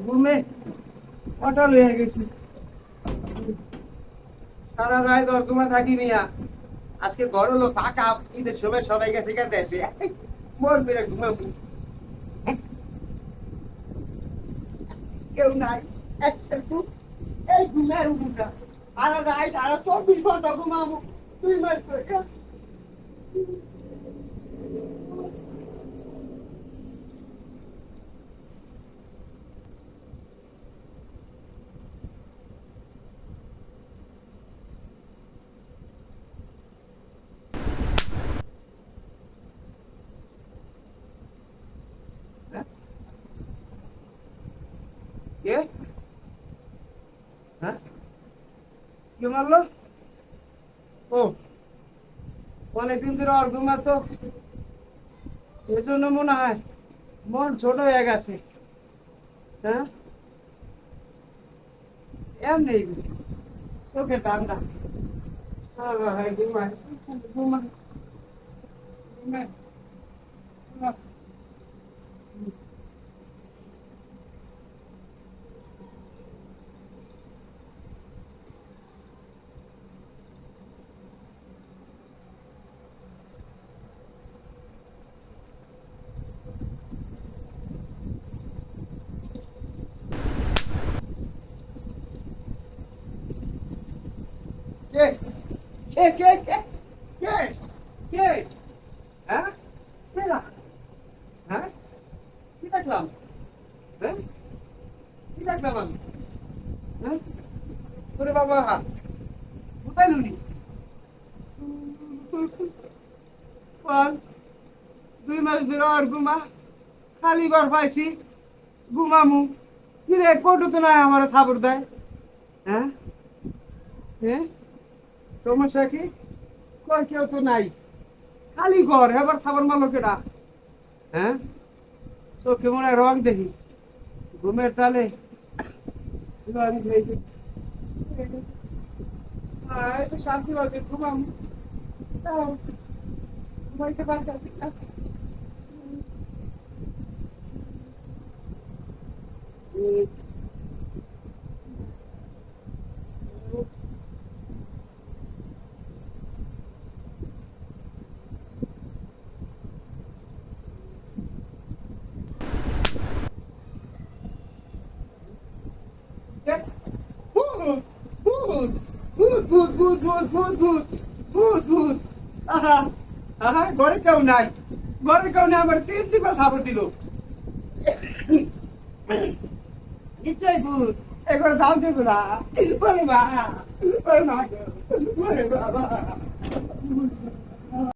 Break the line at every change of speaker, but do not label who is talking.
ঘুমে অটল হয়ে গেছি। সারা রাত ঘুমা থাকি নিয়া আজকে ঘর হলো ফাঁকা। ঈদের সময় সবাই গেছে গা দেশে। মন মেরে ঘুমাবো, কেউ নাই। আচ্ছা খুব এই ঘুমের উঠুন না। আর রাত আর 24 ঘন্টা ঘুমাবো। তুই মার করে কে? হ্যাঁ, কে মারলো? ও, অনেকদিন ধরে আর ঘুমাতো, এজন্য মনে হয় মন ছোট হয়ে গেছে। হ্যাঁ, এমনি কিছু চোখে ঠান্ডা। হ্যাঁ হ্যাঁ, ঘুমায় ঘুমায় ঘুমায়। কে কে কে কে কে কে? হ্যাঁ, কে না? হ্যাঁ, কি দেখলাম? হ্যাঁ, কি দেখলাম আমি? হ্যাঁ, ওরে বাবা, কোথায় লুনি? বল, 2 মাস ধরে আর ঘুমা, খালি ঘর পাইছি, ঘুমামু। কিরে কোটু তো নাই আমার খবর দেয়। হ্যাঁ, হ্যাঁ, সমস্যা কি? কই কেউ তো নাই, খালি ঘর। এবার খাবার মারলো কেডা? হ্যাঁ, চোখে মনে হয় রং দেখি, ঘুমের তালে রং দেখি। একটু শান্তি পাবে, ঘুমাম। তাও ঘুমাইতে পারতেছি না। ভূত ভূত ভূত ভূত ভূত ভূত ভূত ভূত ভূত ভূত। আহা, আহা, ঘরে কেউ নাই, ঘরে কেউ নাই, আমার 3 দিন খবর দিল। নিশ্চয় ভূত। একবার দাম দেবো না। ওরে মা, ওরে মা গো, ওরে বাবা।